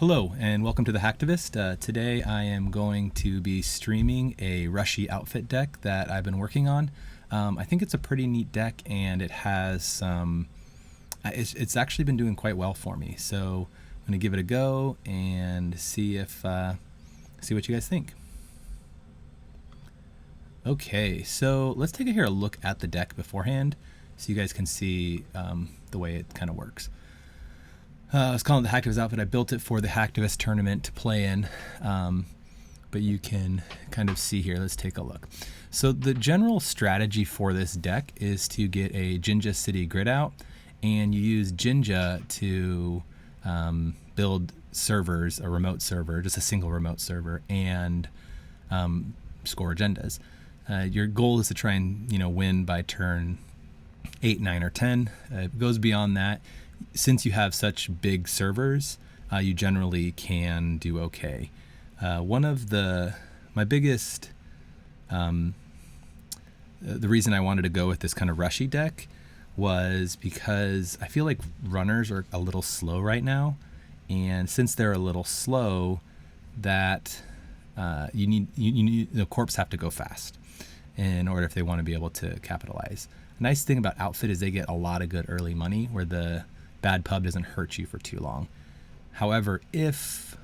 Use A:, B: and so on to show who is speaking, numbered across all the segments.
A: Hello and welcome to the Hacktivist. Today I am going to be streaming a Rushy outfit deck that I've been working on. I think it's a pretty neat deck and it has some... it's actually been doing quite well for me. So I'm going to give it a go and see what you guys think. Okay, so let's take a look at the deck beforehand so you guys can see the way it kind of works. I was calling it the Hacktivist outfit. I built it for the Hacktivist tournament to play in, but you can kind of see here. Let's take a look. So the general strategy for this deck is to get a Jinja City grid out, and you use Jinja to build servers, a remote server, just a single remote server, and score agendas. Your goal is to try and win by turn 8, 9, or 10. It goes beyond that. Since you have such big servers, you generally can do okay. One of my biggest, the reason I wanted to go with this kind of rushy deck was because I feel like runners are a little slow right now, and since they're a little slow, that you need the corps have to go fast in order if they want to be able to capitalize. A nice thing about outfit is they get a lot of good early money where the bad pub doesn't hurt you for too long. However, if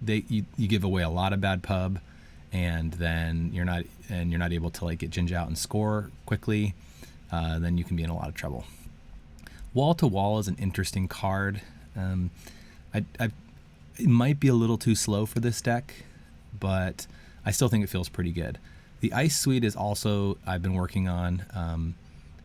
A: you give away a lot of bad pub and then you're not able to get Jinja out and score quickly, then you can be in a lot of trouble. Wall to Wall is an interesting card. It might be a little too slow for this deck, but I still think it feels pretty good. The Ice Suite is also I've been working on,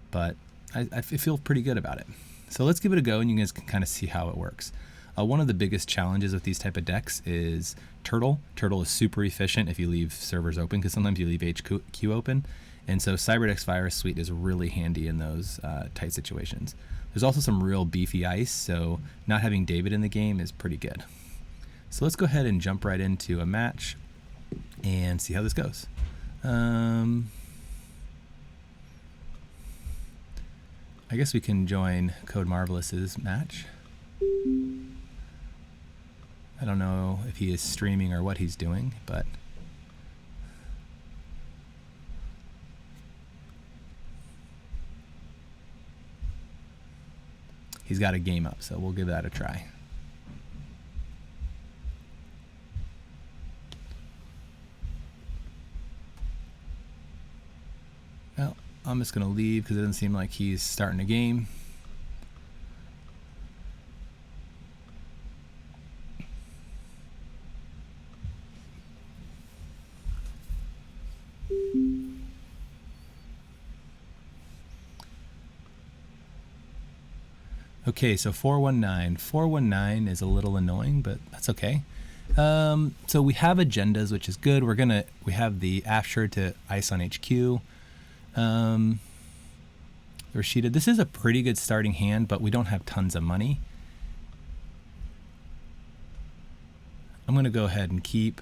A: but I feel pretty good about it. So let's give it a go, and you guys can kind of see how it works. One of the biggest challenges with these type of decks is Turtle. Turtle is super efficient if you leave servers open, because sometimes you leave HQ open. And so Cyberdeck's Virus Suite is really handy in those tight situations. There's also some real beefy ice, so not having David in the game is pretty good. So let's go ahead and jump right into a match and see how this goes. I guess we can join Code Marvelous's match. I don't know if he is streaming or what he's doing, but he's got a game up, so we'll give that a try. Well, I'm just going to leave because it doesn't seem like he's starting a game. Okay, so 419. 419 is a little annoying, but that's okay. So we have agendas, which is good. We have the After to ice on HQ. Rashida, this is a pretty good starting hand, but we don't have tons of money. I'm going to go ahead and keep,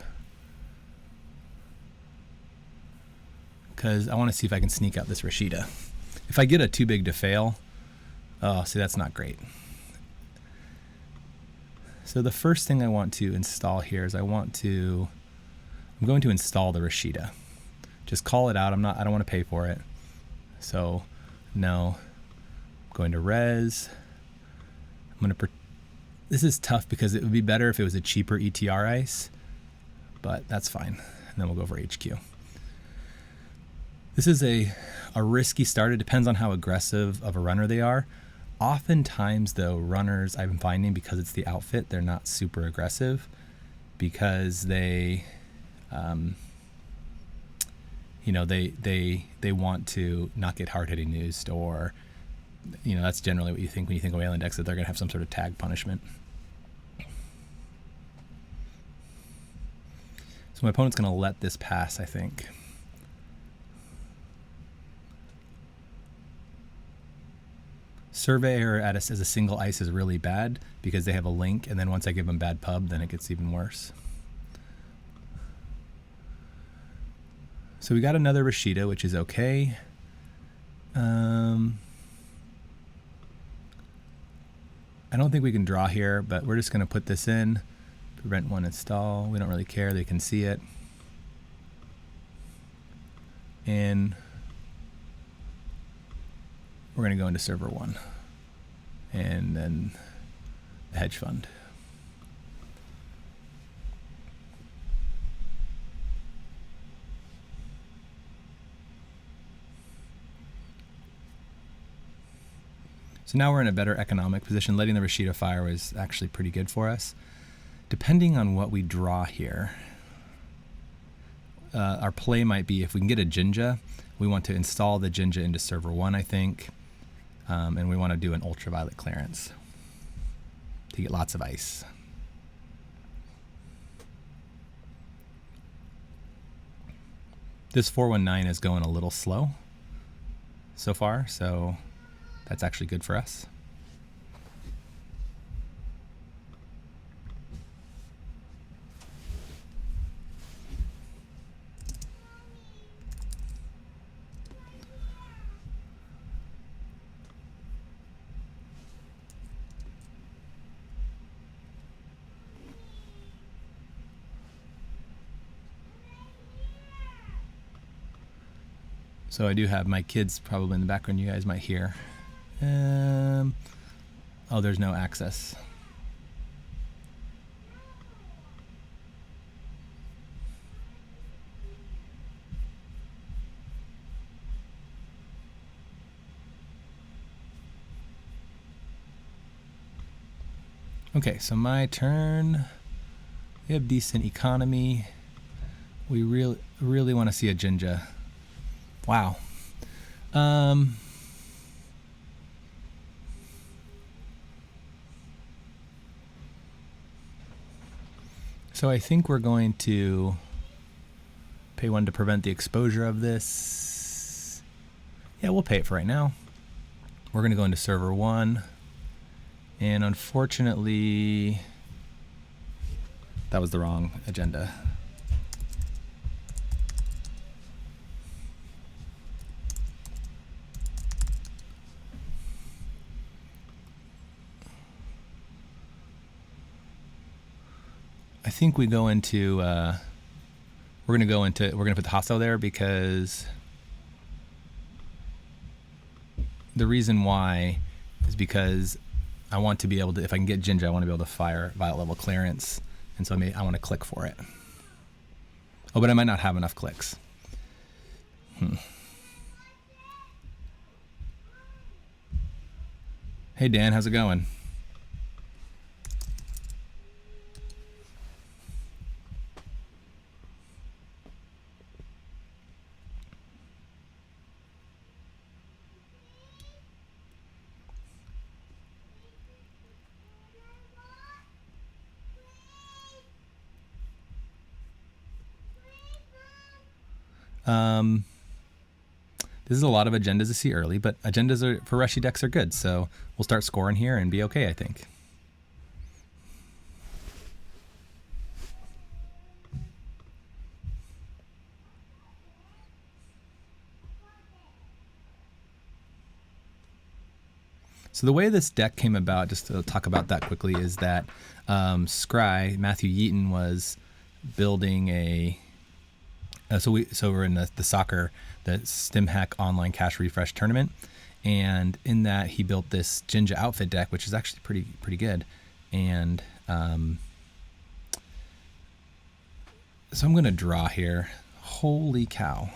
A: because I want to see if I can sneak out this Rashida. If I get a too big to fail, oh, see, that's not great. So the first thing I want to install here is I'm going to install the Rashida. Just call it out. I don't want to pay for it. So no, I'm going to res. This is tough because it would be better if it was a cheaper ETR ice, but that's fine. And then we'll go for HQ. This is a risky start. It depends on how aggressive of a runner they are. Oftentimes though, runners I'm finding, because it's the outfit, they're not super aggressive because they they want to not get hard-hitting news, or that's generally what you think when you think of Wayland decks, that they're going to have some sort of tag punishment. So my opponent's going to let this pass, I think. Surveyor as a single ice is really bad because they have a link, and then once I give them bad pub, then it gets even worse. So we got another Rashida, which is okay. I don't think we can draw here, but we're just going to put this in. Prevent one install. We don't really care. They can see it. And we're going to go into server 1. And then the hedge fund. So now we're in a better economic position. Letting the Rushy fire was actually pretty good for us. Depending on what we draw here, our play might be if we can get a Jinja, we want to install the Jinja into server 1, I think. And we want to do an ultraviolet clearance to get lots of ice. This 419 is going a little slow so far, so that's actually good for us. So I do have my kids probably in the background you guys might hear. Oh, there's no access. Okay, so my turn. We have decent economy. We really want to see a Jinja. Wow. So I think we're going to pay 1 to prevent the exposure of this. Yeah, we'll pay it for right now. We're going to go into server 1. And unfortunately, that was the wrong agenda. I think we go into, we're going to put the hostile there because the reason why is because I want to be able to, if I can get Jinja, I want to be able to fire violet level clearance. And so I want to click for it. Oh, but I might not have enough clicks. Hey, Dan, how's it going? This is a lot of agendas to see early, but agendas for Rushy decks are good, so we'll start scoring here and be okay, I think. So the way this deck came about, just to talk about that quickly, is that Scry, Matthew Yeaton, was building a so we're in the soccer, the StimHack online cash refresh tournament, and in that he built this Jinja outfit deck, which is actually pretty good. And so I'm gonna draw here. Holy cow!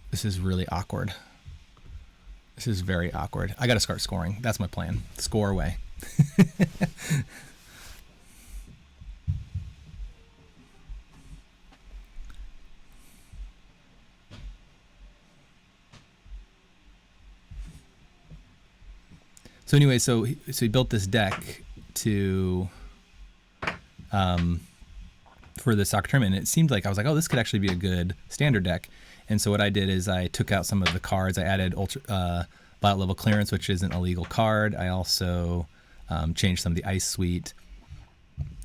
A: This is really awkward. This is very awkward. I gotta start scoring. That's my plan. Score away. So anyway, so he built this deck to for the soccer tournament. And it seemed like I was like, oh, this could actually be a good standard deck. And so what I did is I took out some of the cards. I added violet level clearance, which is an illegal card. I also changed some of the ice suite,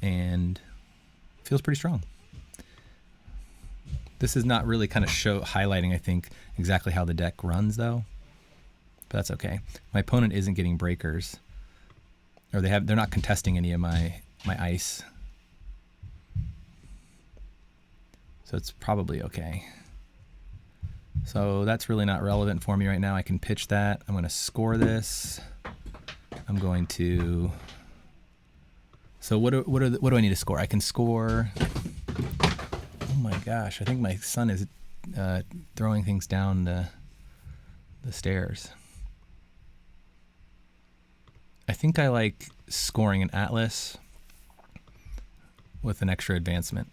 A: and feels pretty strong. This is not really kind of highlighting, I think, exactly how the deck runs, though. But that's okay. My opponent isn't getting breakers, or they're not contesting any of my ice, so it's probably okay. So that's really not relevant for me right now. I can pitch that. I'm going to score this. I'm going to. So what do I need to score? I can score. Oh my gosh! I think my son is throwing things down the stairs. I think I like scoring an Atlas with an extra advancement.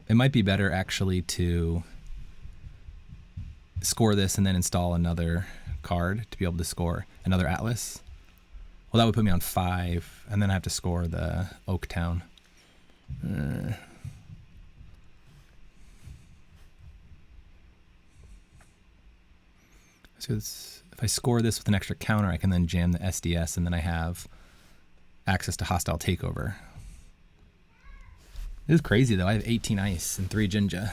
A: It might be better actually to score this and then install another card to be able to score another Atlas. Well, that would put me on 5, and then I have to score the Oaktown. So if I score this with an extra counter, I can then jam the SDS, and then I have access to hostile takeover. This is crazy, though. I have 18 ice and 3 Jinja.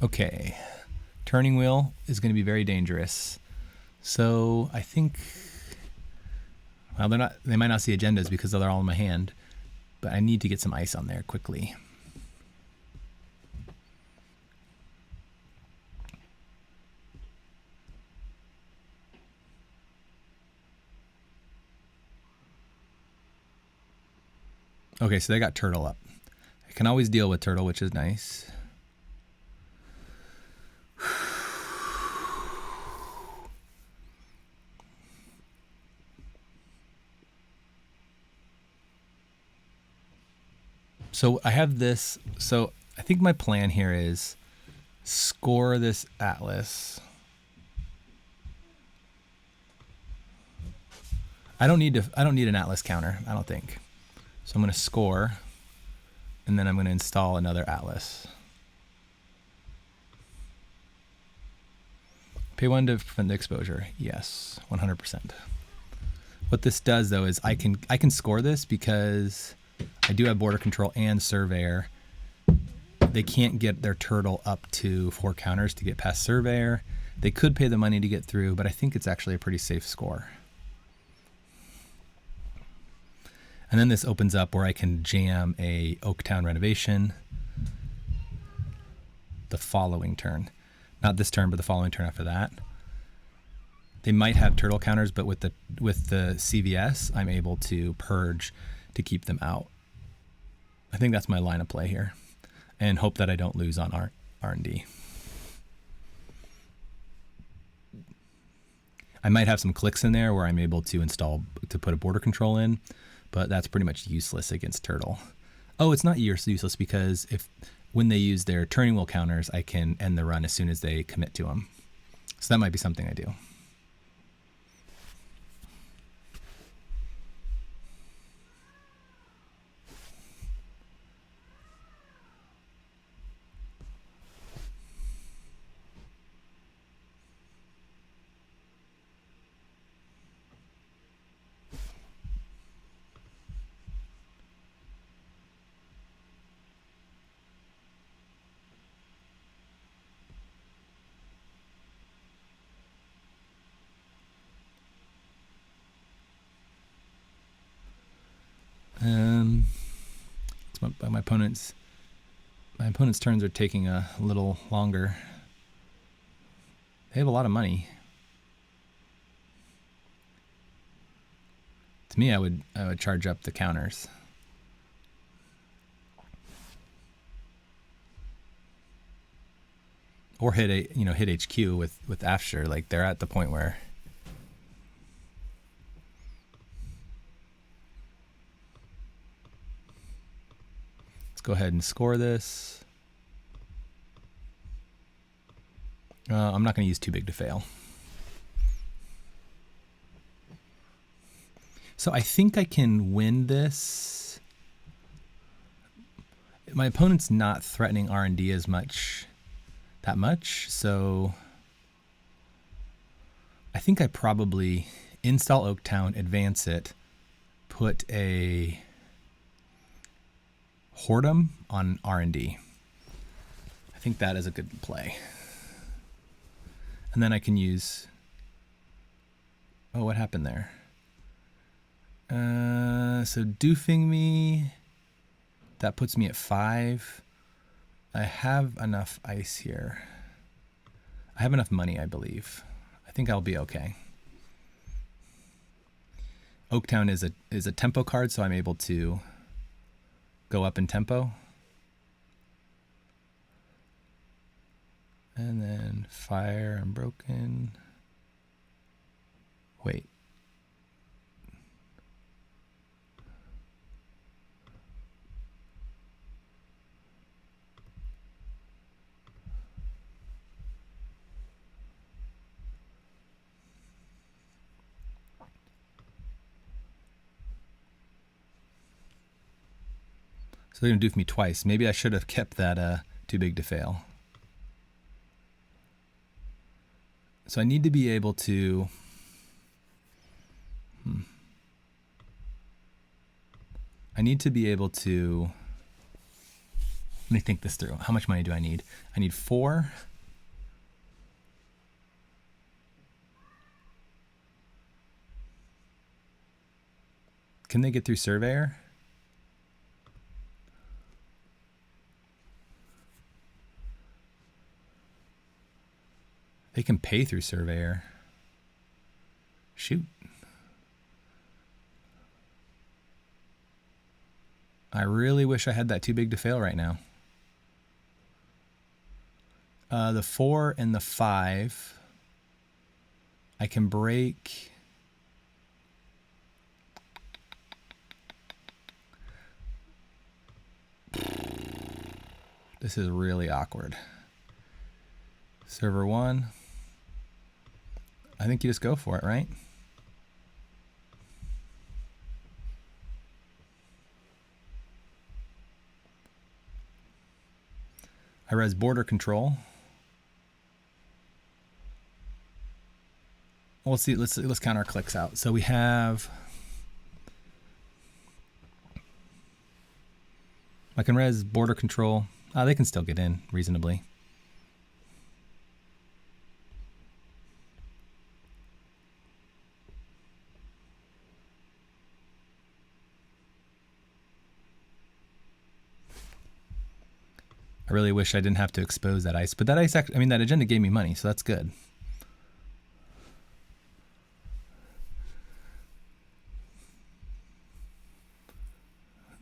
A: Okay, turning wheel is going to be very dangerous. So I think, well, they might not see agendas because they're all in my hand, but I need to get some ice on there quickly. Okay, so they got turtle up. I can always deal with turtle, which is nice. So I have this. So I think my plan here is score this Atlas. I don't need an Atlas counter, I don't think. So I'm going to score, and then I'm going to install another Atlas. Pay 1 to prevent the exposure. Yes, 100%. What this does, though, is I can score this because I do have border control and surveyor. They can't get their turtle up to 4 counters to get past surveyor. They could pay the money to get through, but I think it's actually a pretty safe score. And then this opens up where I can jam a Oaktown renovation the following turn. Not this turn, but the following turn after that. They might have turtle counters, but with the CVS, I'm able to purge to keep them out. I think that's my line of play here, and hope that I don't lose on R&D. I might have some clicks in there where I'm able to put a border control in, but that's pretty much useless against turtle. Oh, it's not useless because when they use their turning wheel counters, I can end the run as soon as they commit to them. So that might be something I do. My opponent's turns are taking a little longer. They have a lot of money. To me, I would charge up the counters. or hit HQ with After. Like they're at the point where let's go ahead and score this. I'm not going to use too big to fail. So I think I can win this. My opponent's not threatening R&D that much, so I think I probably install Oaktown, advance it, put a Whoredom on R&D. I think that is a good play. And then I can use... Oh, what happened there? So doofing me, that puts me at 5. I have enough ice here. I have enough money, I believe. I think I'll be okay. Oaktown is a tempo card, so I'm able to go up in tempo. And then fire unbroken. Wait. So they're going to doof me twice. Maybe I should have kept that too big to fail. So I need to be able to... I need to be able to... Let me think this through. How much money do I need? I need 4. Can they get through Surveyor? They can pay through Surveyor. Shoot. I really wish I had that too big to fail right now. The 4 and the 5. I can break. This is really awkward. Server 1. I think you just go for it, right? I res border control. Well, let's see. Let's count our clicks out. So we have. I can res border control. They can still get in reasonably. I really wish I didn't have to expose that ice, but that ice, I mean, that agenda gave me money, so that's good.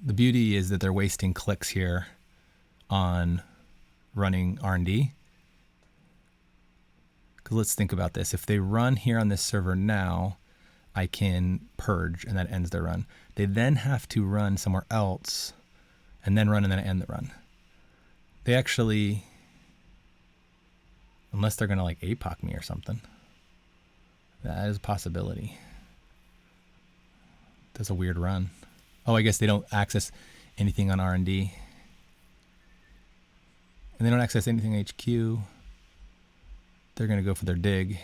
A: The beauty is that they're wasting clicks here on running R&D. Because let's think about this. If they run here on this server now, I can purge, and that ends their run. They then have to run somewhere else, and then run, and then end the run. They actually, unless they're going to like APOC me or something. That is a possibility. That's a weird run. Oh, I guess they don't access anything on R&D. And they don't access anything HQ. They're going to go for their dig.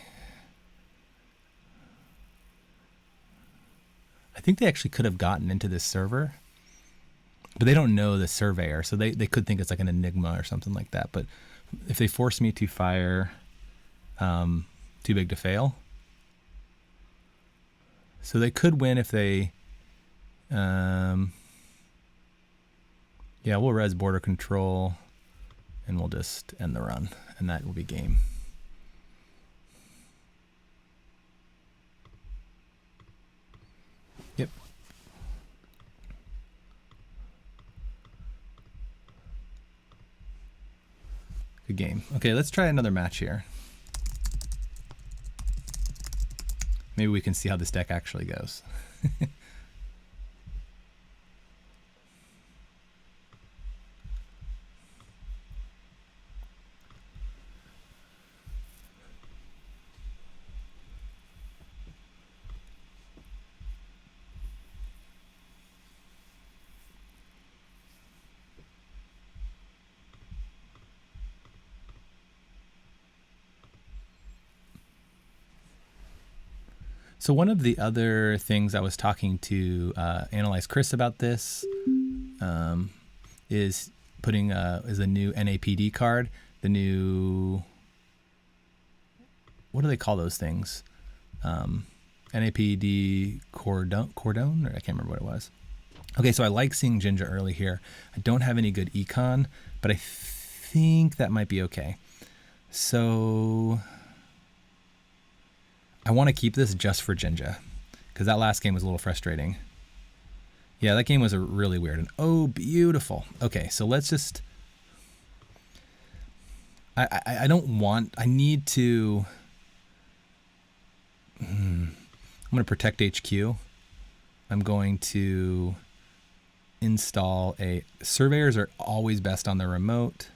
A: I think they actually could have gotten into this server. But they don't know the Surveyor, so they could think it's like an Enigma or something like that. But if they force me to fire too big to fail. So they could win if they... yeah, we'll res border control, and we'll just end the run, and that will be game. Yep. Good game. Okay, let's try another match here. Maybe we can see how this deck actually goes. So one of the other things I was talking to Analyze Chris about this is putting is a new NAPD card. The new, what do they call those things? NAPD Cordone, or I can't remember what it was. Okay, so I like seeing Ginger early here. I don't have any good econ, but I think that might be okay. So I want to keep this just for Jinja, because that last game was a little frustrating. Yeah, that game was really weird. And oh, beautiful. Okay, so let's just... I don't want... I need to... I'm going to protect HQ. I'm going to install a... Surveyors are always best on the remote.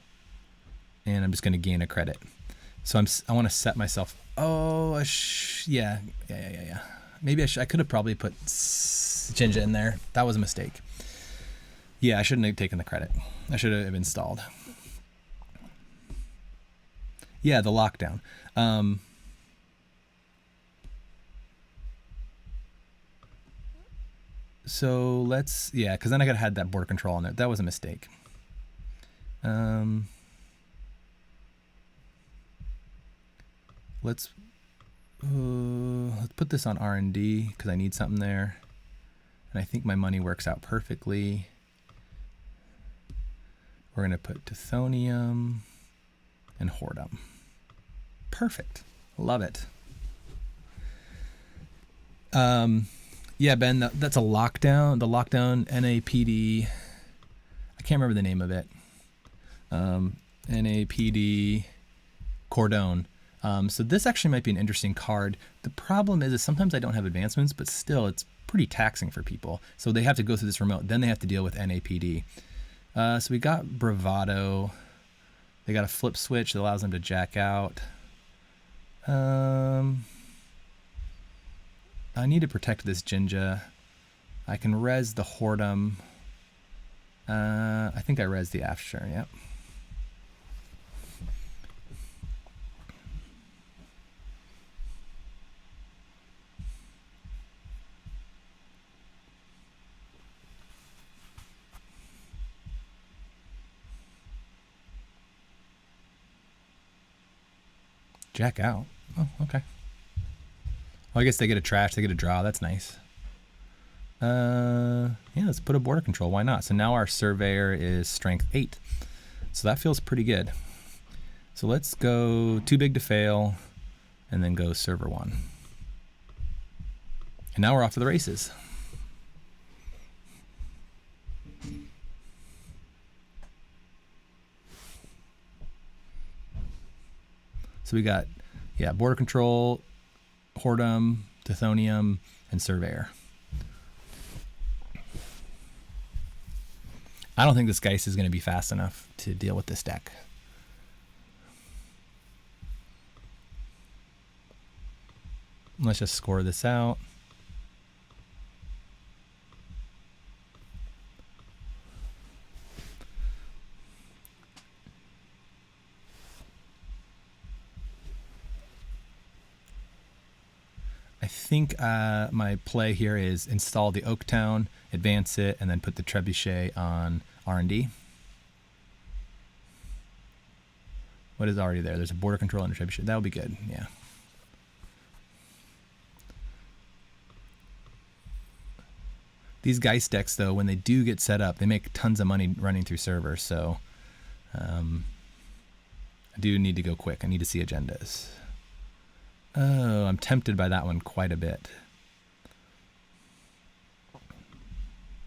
A: And I'm just going to gain a credit. So I want to set myself... Oh, yeah. Maybe I could have probably put Jinja in there. That was a mistake. Yeah, I shouldn't have taken the credit. I should have installed. Yeah, the lockdown. So let's, yeah, because then I could have had that border control on it. That was a mistake. Let's put this on R&D because I need something there. And I think my money works out perfectly. We're going to put Tithonium and Hordum. Perfect. Love it. Yeah, Ben, that's a lockdown. The lockdown NAPD. I can't remember the name of it. NAPD Cordone. So this actually might be an interesting card. The problem is sometimes I don't have advancements, but still it's pretty taxing for people. So they have to go through this remote. Then they have to deal with NAPD. So we got Bravado. They got a flip switch that allows them to jack out. I need to protect this Jinja. I can res the Hordum. I think I res the After, yep. Jack out. Oh, okay. Well, I guess they get a trash, they get a draw. That's nice. Yeah, let's put a border control. Why not? So now our surveyor is strength 8. So that feels pretty good. So let's go too big to fail and then go server 1. And now we're off to the races. So we got, yeah, border control, Hordum, Tithonium, and Surveyor. I don't think this Geist is going to be fast enough to deal with this deck. Let's just score this out. I think my play here is install the Oaktown, advance it, and then put the Trebuchet on R&D. What is already there? There's a border control and a Trebuchet. That would be good, yeah. These Geist decks, though, when they do get set up, they make tons of money running through servers, so I do need to go quick. I need to see agendas. Oh, I'm tempted by that one quite a bit.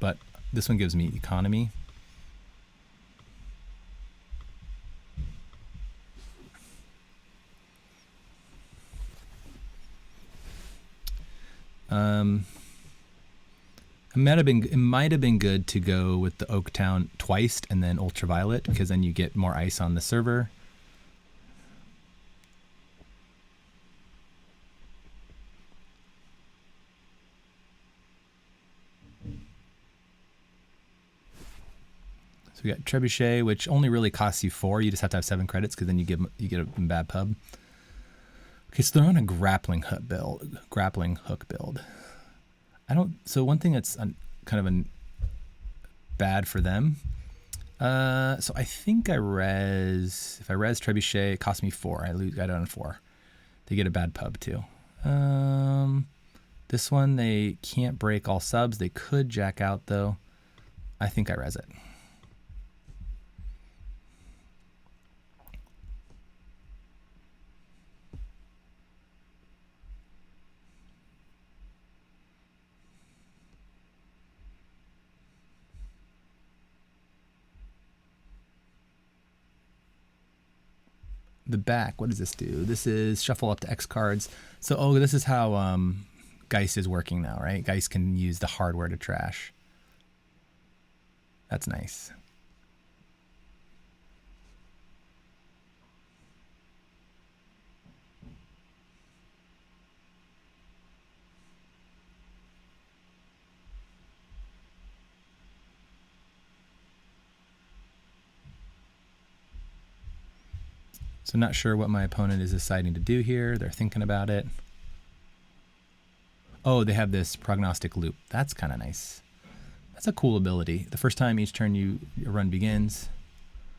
A: But this one gives me economy. It might have been good to go with the Oaktown twice and then Ultraviolet, because then you get more ice on the server. So we got Trebuchet, which only really costs you 4. You just have to have 7 credits, because then you get a bad pub. Okay, so they're on a grappling hook build. So one thing that's kind of bad for them. So I think if I res Trebuchet, it costs me 4. I got it on 4. They get a bad pub too. This one, they can't break all subs. They could jack out though. I think I res it. The back, what does this do? This is shuffle up to X cards. So, this is how Geist is working now, right? Geist can use the hardware to trash. That's nice. So not sure what my opponent is deciding to do here. They're thinking about it. Oh, they have this prognostic loop. That's kind of nice. That's a cool ability. The first time each turn your run begins.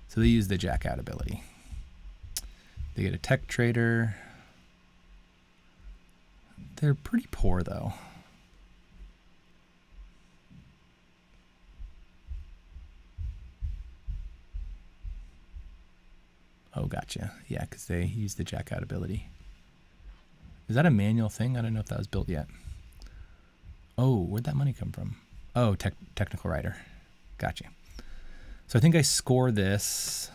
A: So they use the jack out ability. They get a tech trader. They're pretty poor though. Oh, gotcha. Yeah, because they use the jack out ability. Is that a manual thing? I don't know if that was built yet. Oh, where'd that money come from? Oh, technical writer. Gotcha. So I think I score this.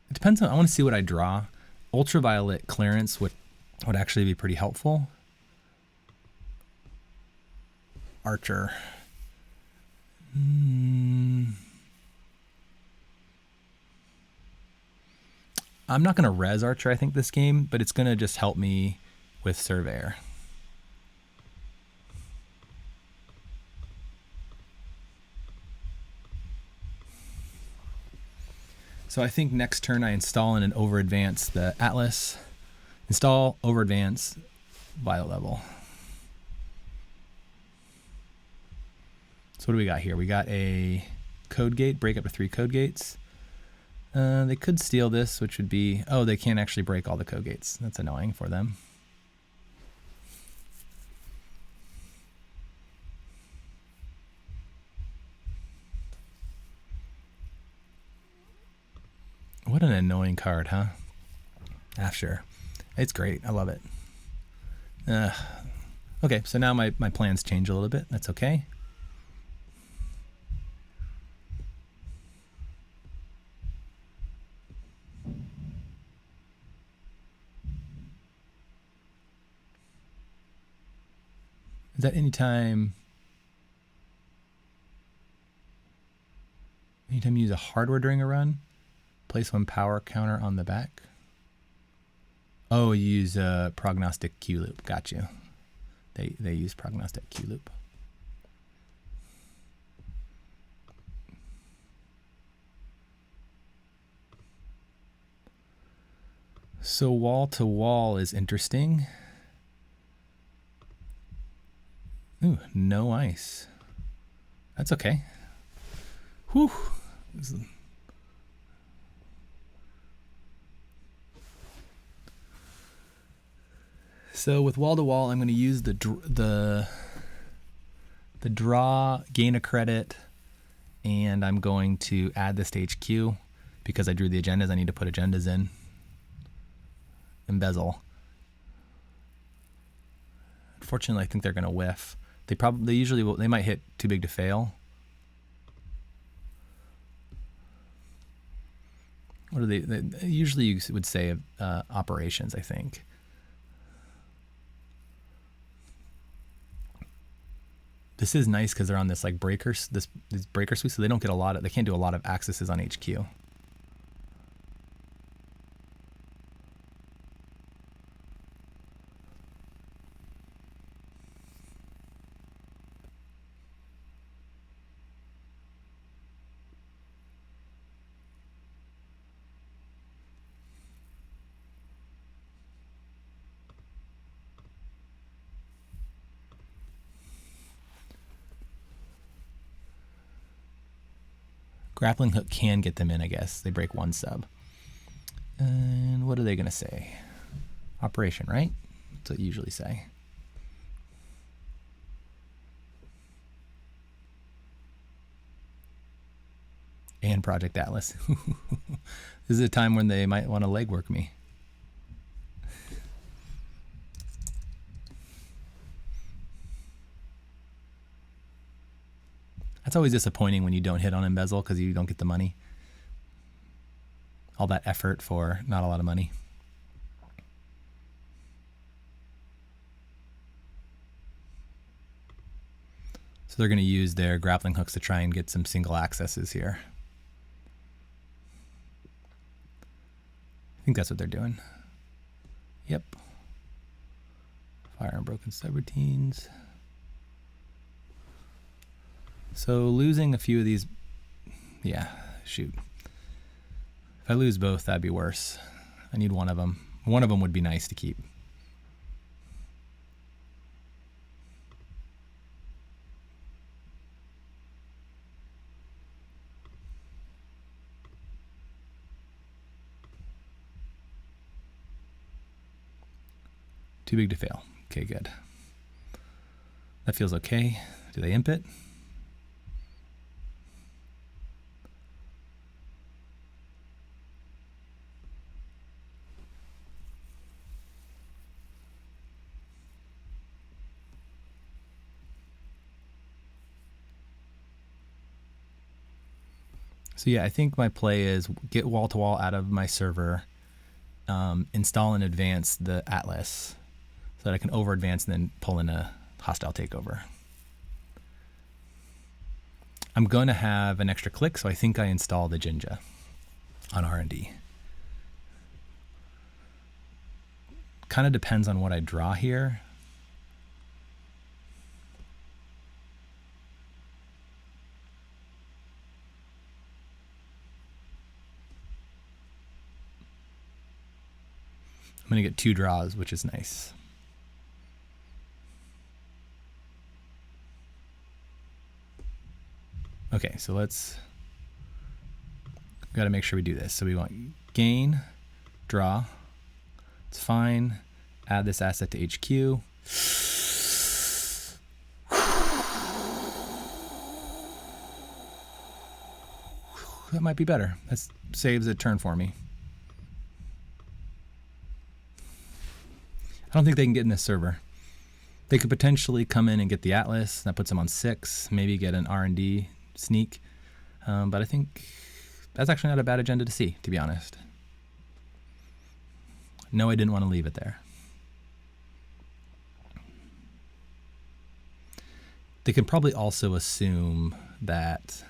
A: It depends on, I want to see what I draw. Ultraviolet clearance would actually be pretty helpful. Archer. I'm not going to res Archer, I think, this game, but it's going to just help me with Surveyor. So I think next turn I install in and over advance the Atlas. Install, over advance, Violet level. So what do we got here? We got a code gate, break up to 3 code gates. They could steal this, which would be... Oh, they can't actually break all the code gates. That's annoying for them. What an annoying card, huh? After. It's great. I love it. Okay, so now my plans change a little bit. That's okay. Is that anytime you use a hardware during a run? Place 1 power counter on the back. Oh, you use a prognostic Q loop. Got you. They use prognostic Q loop. So wall to wall is interesting. Ooh, no ice. That's okay. Whew. So with wall to wall, I'm going to use the draw, gain a credit, and I'm going to add the stage Q because I drew the agendas. I need to put agendas in. Embezzle. Unfortunately, I think they're going to whiff. They usually will, they might hit too big to fail. What are they usually you would say operations, I think. This is nice because they're on this like this breaker suite, so they don't get they can't do a lot of accesses on HQ. Grappling hook can get them in, I guess. They break one sub. And what are they going to say? Operation, right? That's what you usually say. And Project Atlas. This is a time when they might want to legwork me. That's always disappointing when you don't hit on embezzle because you don't get the money. All that effort for not a lot of money. So they're going to use their grappling hooks to try and get some single accesses here. I think that's what they're doing. Yep. Fire Unbroken Subroutines. So losing a few of these, yeah, shoot. If I lose both, that'd be worse. I need one of them. One of them would be nice to keep. Too big to fail. Okay, good. That feels okay. Do they imp it? So yeah, I think my play is get wall-to-wall out of my server, install in advance the Atlas so that I can over-advance and then pull in a hostile takeover. I'm going to have an extra click, so I think I install the Jinja on R&D. Kind of depends on what I draw here. I'm going to get 2 draws, which is nice. Okay, so got to make sure we do this. So we want gain, draw. It's fine. Add this asset to HQ. That might be better. That saves a turn for me. I don't think they can get in this server. They could potentially come in and get the Atlas. That puts them on 6. Maybe get an R&D sneak. But I think that's actually not a bad agenda to see, to be honest. No, I didn't want to leave it there. They can probably also assume that,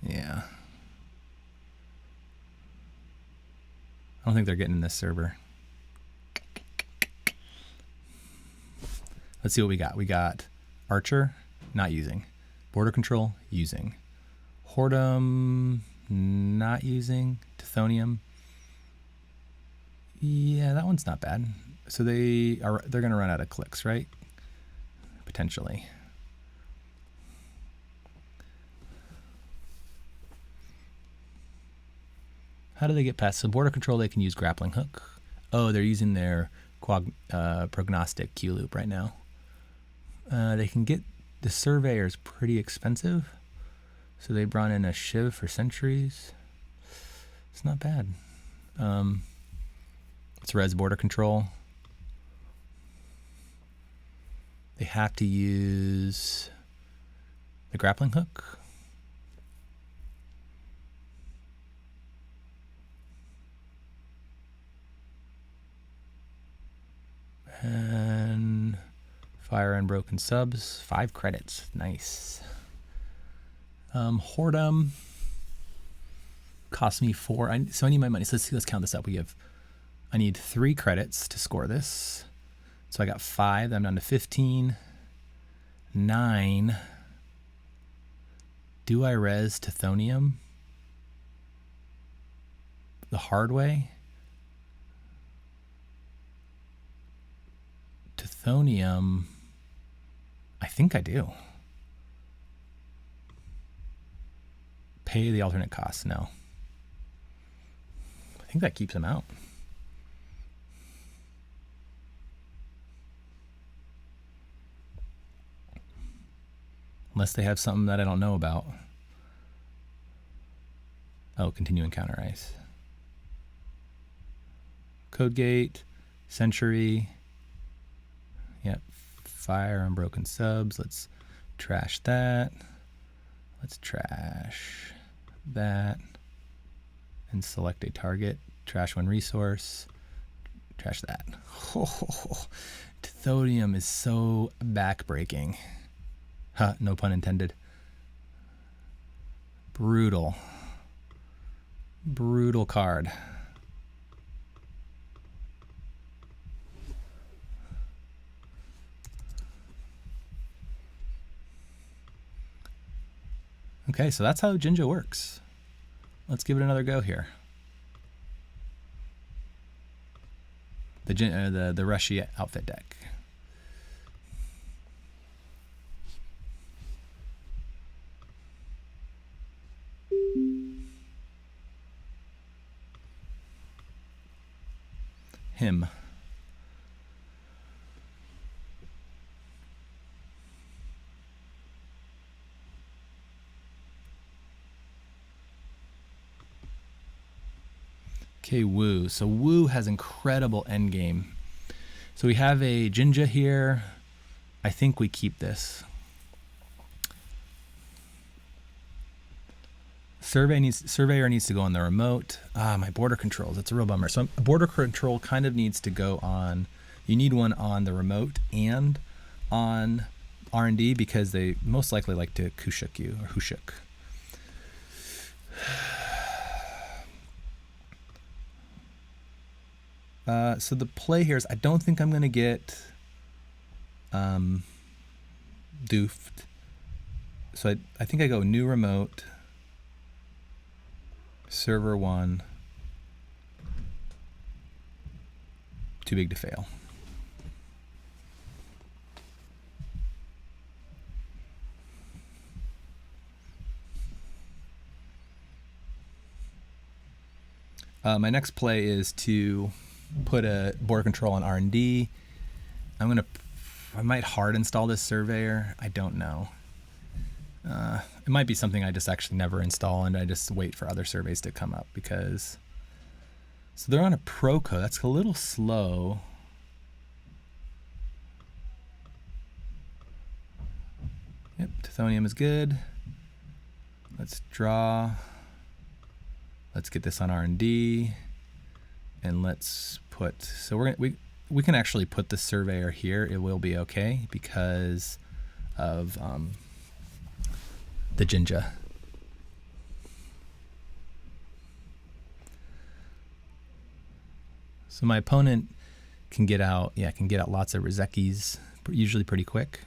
A: yeah. I don't think they're getting in this server. Let's see what we got. We got Archer, not using. Border Control, using. Whoredom, not using. Tithonium. Yeah, that one's not bad. So they're going to run out of clicks, right? Potentially. How do they get past? So Border Control, they can use Grappling Hook. Oh, they're using their prognostic Q loop right now. They can get the Surveyor's pretty expensive, so they brought in a Shiv for Sentries. It's not bad. It's res Border Control. They have to use the Grappling Hook. And Fire Unbroken Subs, 5 credits. Nice. Whoredom cost me 4. So I need my money. So let's count this up. I need 3 credits to score this. So I got 5. I'm down to 15. 9. Do I res Tithonium the hard way? Tithonium, I think I do. Pay the alternate cost, no. I think that keeps him out. Unless they have something that I don't know about. Oh, continue encounter ice. Code Gate, Century. Yep, Fire Unbroken Subs. Let's trash that. Let's trash that. And select a target. Trash one resource. Trash that. Oh, Tithonium is so backbreaking. Huh, no pun intended. Brutal. Brutal card. Okay, so that's how Jinja works. Let's give it another go here. The Rushy outfit deck. Him. Okay, Wu. So Wu has incredible endgame. So we have a Jinja here. I think we keep this. Surveyor needs to go on the remote. My border controls. It's a real bummer. So border control kind of needs to go on. You need one on the remote and on R&D because they most likely like to Kushuk you or Hushuk. So the play here is I don't think I'm going to get doofed. So I think I go new remote, server 1, too big to fail. My next play is to put a border control on R&D. I might hard install this surveyor. I don't know. It might be something I just actually never install and I just wait for other surveys to come up because. So they're on a pro code. That's a little slow. Yep, Tithonium is good. Let's draw. Let's get this on R&D. And let's put, so we can actually put the surveyor here. It will be okay because of the Jinja. So my opponent can get out lots of Rizekis, usually pretty quick.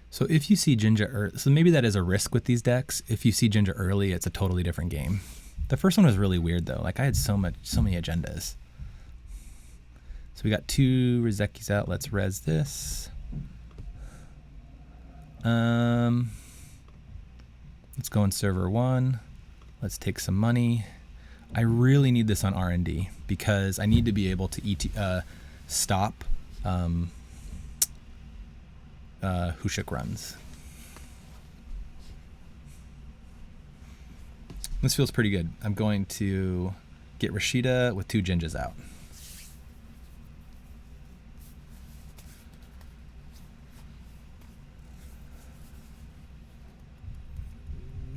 A: So if you see Jinja early, so maybe that is a risk with these decks. If you see Jinja early, it's a totally different game. The first one was really weird though. Like I had so many agendas. So we got 2 Rizekis out. Let's res this. Let's go in server 1. Let's take some money. I really need this on R&D because I need to be able to stop Hushuk runs. This feels pretty good. I'm going to get Rashida with 2 Jinjas out.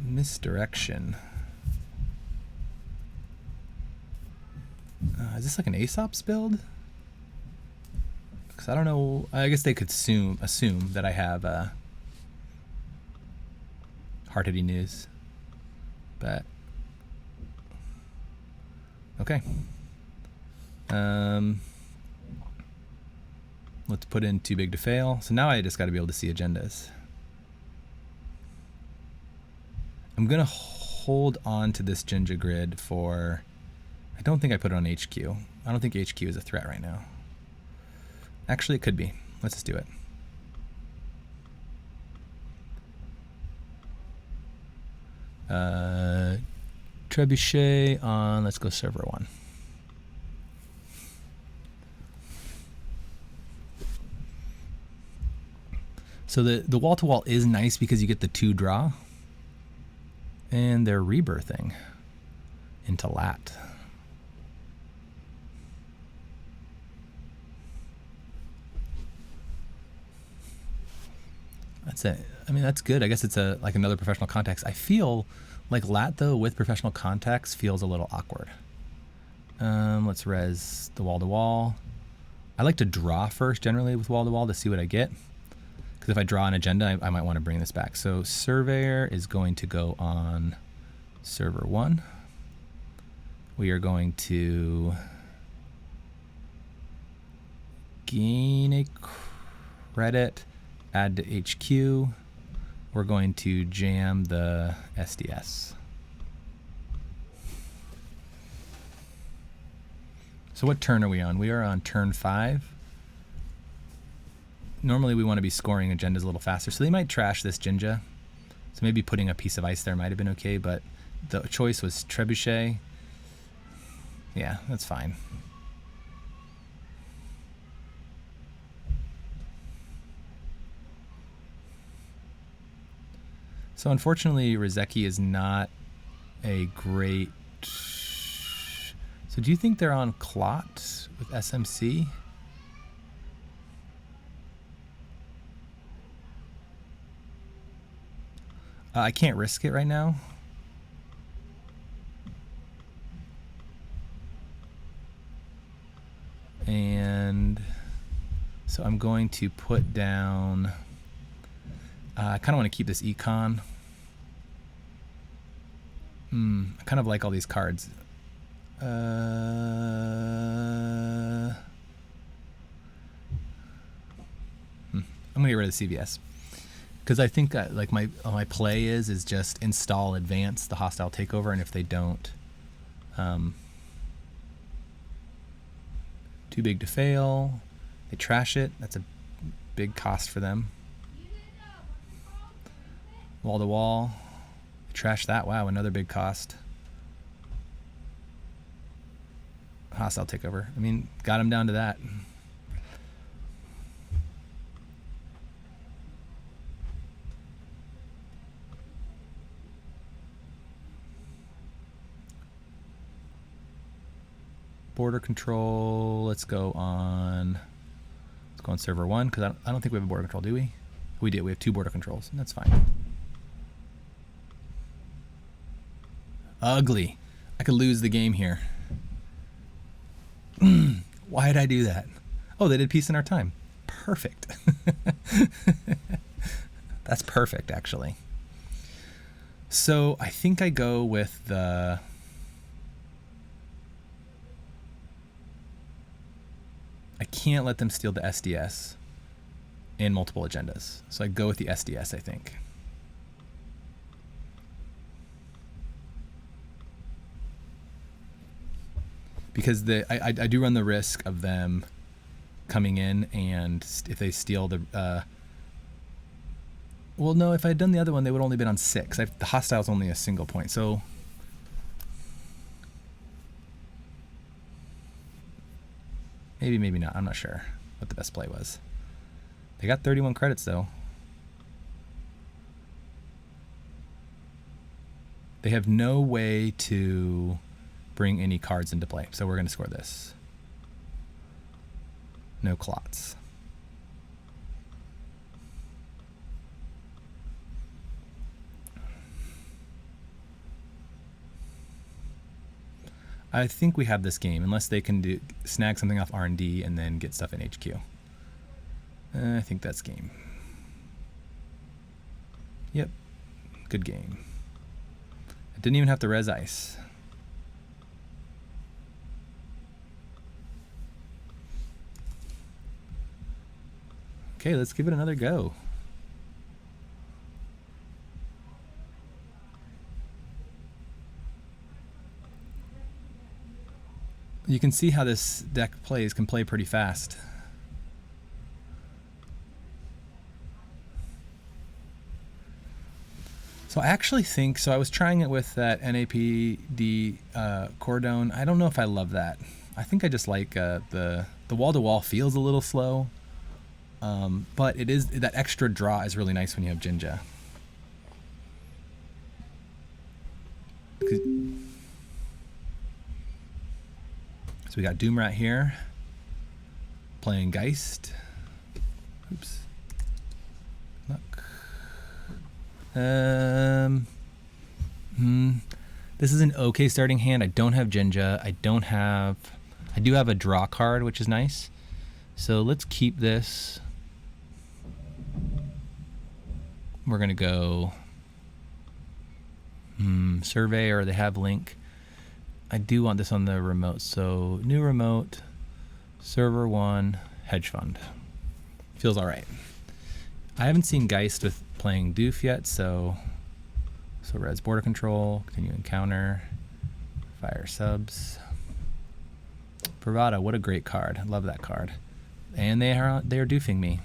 A: Misdirection. Is this like an Aesop's build? Because I don't know. I guess they could assume that I have hard-hitting news. But okay. Let's put in too big to fail. So now I just got to be able to see agendas. I'm going to hold on to this Jinja grid for... I don't think I put it on HQ. I don't think HQ is a threat right now. Actually, it could be. Let's just do it. Trebuchet on, let's go server 1. So the wall-to-wall is nice because you get the 2 draw. And they're rebirthing into lat. That's it. I mean, that's good. I guess it's like another professional context. I feel like lat, though, with professional context feels a little awkward. Let's res the wall-to-wall. I like to draw first, generally, with wall-to-wall to see what I get. Because if I draw an agenda, I might want to bring this back. So Surveyor is going to go on server 1. We are going to gain a credit, add to HQ. We're going to jam the SDS. So what turn are we on? We are on turn 5. Normally we want to be scoring agendas a little faster, so they might trash this Jinja. So maybe putting a piece of ice there might have been okay, but the choice was Trebuchet. Yeah, that's fine. So unfortunately, Rizeki is not a great... So do you think they're on Clot with SMC? I can't risk it right now. And so I'm going to put down... I kind of want to keep this econ. I kind of like all these cards. I'm going to get rid of the CVS. Because I think like my play is just install advance the hostile takeover, and if they don't, too big to fail, they trash it. That's a big cost for them. Wall to wall, they trash that. Wow, another big cost. Hostile takeover. I mean, got him down to that. Border control, let's go on server 1, because I don't think we have a border control, do we? We do, we have 2 border controls, and that's fine. Ugly. I could lose the game here. Why did I do that? Oh, they did peace in our time. Perfect. That's perfect, actually. So I think I go with the... I can't let them steal the SDS and multiple agendas. So I go with the SDS, I think. Because I do run the risk of them coming in, and if they steal the... well, no, if I had done the other one, they would only been on 6. The hostile's only a single point, so... Maybe, maybe not. I'm not sure what the best play was. They got 31 credits, though. They have no way to bring any cards into play, so we're going to score this. No clots. I think we have this game, unless they can snag something off R&D and then get stuff in HQ. I think that's game. Yep, good game. I didn't even have to res ice. Okay, let's give it another go. You can see how this deck can play pretty fast. So I actually think, so I was trying it with that NAPD Cordone. I don't know if I love that. I think I just like the wall-to-wall feels a little slow. But it is, that extra draw is really nice when you have Jinja. So we got Doomrat here, playing Geist. Oops. Look. This is an okay starting hand. I don't have Jinja. I do have a draw card, which is nice. So let's keep this. We're gonna go Surveyor. They have Link. I do want this on the remote. So new remote, server 1, hedge fund. Feels all right. I haven't seen Geist with playing Doof yet, so res border control, continue encounter, fire subs. Bravado, what a great card. I love that card. And they are doofing me.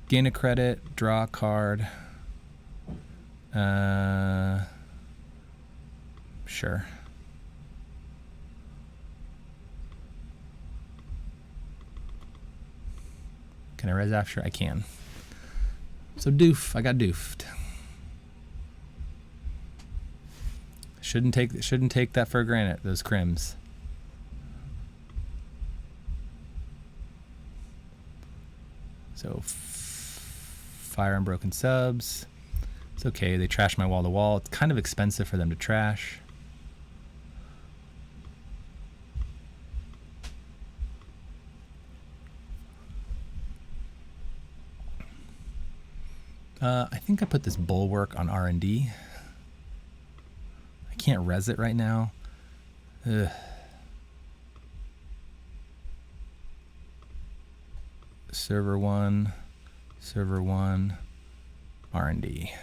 A: Gain a credit, draw a card. Sure. Can I res after? I can. So doof, I got doofed. Shouldn't take that for granted, those crims. So fire unbroken subs. It's okay, they trash my wall to wall. It's kind of expensive for them to trash. I think I put this bulwark on R&D. I can't res it right now. Ugh. Server 1, R&D.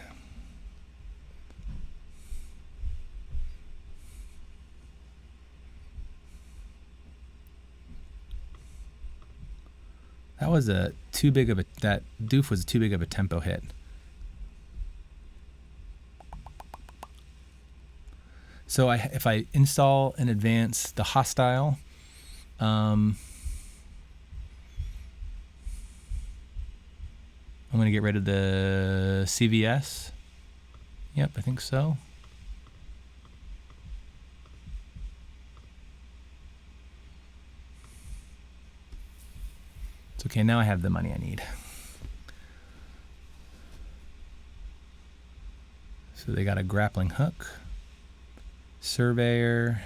A: That was that doof was too big of a tempo hit. So if I install in advance the hostile, I'm going to get rid of the CVS. Yep, I think so. It's okay, now I have the money I need. So they got a grappling hook. Surveyor.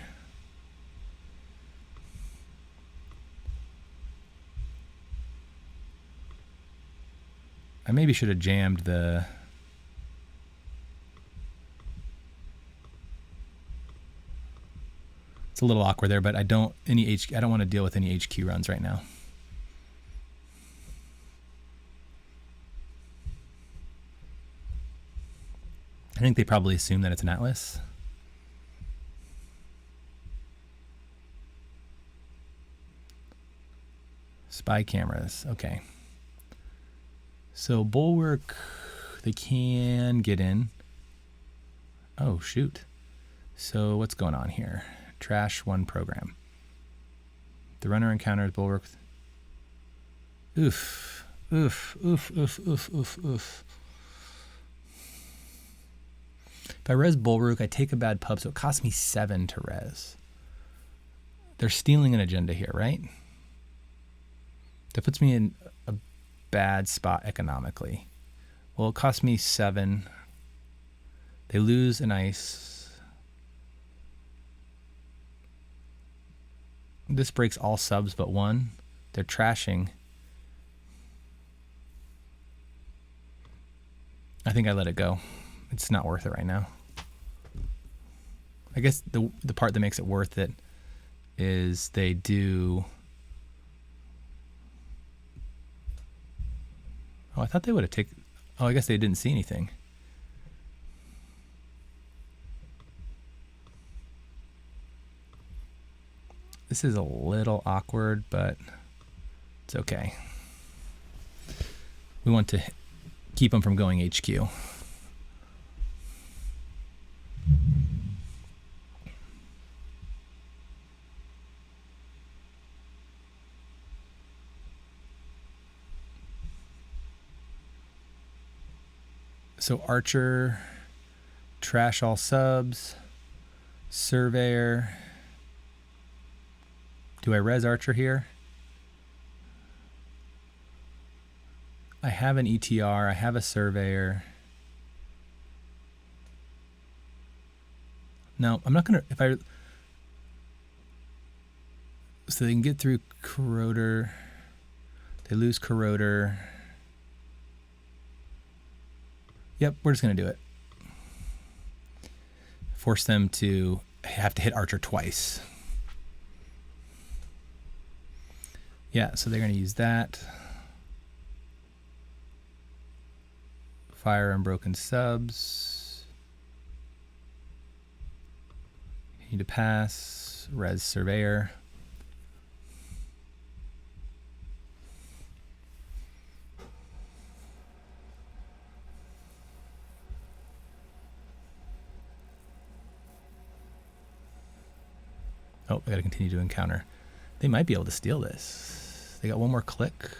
A: I maybe should have jammed the... It's a little awkward there, but I don't want to deal with any HQ runs right now. I think they probably assume that it's an Atlas. Spy cameras, okay. So bulwark, they can get in. Oh shoot. So what's going on here? Trash 1 program. The runner encounters bulwark. Oof, oof, oof, oof, oof, oof, oof. If I res bulwark, I take a bad pub, so it costs me 7 to res. They're stealing an agenda here, right? That puts me in a bad spot economically. Well, it cost me 7. They lose an ice. This breaks all subs but 1. They're trashing. I think I let it go. It's not worth it right now. I guess the part that makes it worth it is they do... Oh, I thought they would have taken... Oh, I guess they didn't see anything. This is a little awkward, but it's okay. We want to keep them from going HQ. So Archer, trash all subs, Surveyor. Do I res Archer here? I have an ETR, I have a Surveyor. No, I'm not gonna, so they can get through Corroder. They lose Corroder. Yep, we're just gonna do it. Force them to have to hit Archer twice. Yeah, so they're gonna use that. Fire Unbroken subs. Need to pass. Res Surveyor. Oh, I gotta continue to encounter. They might be able to steal this. They got one more click.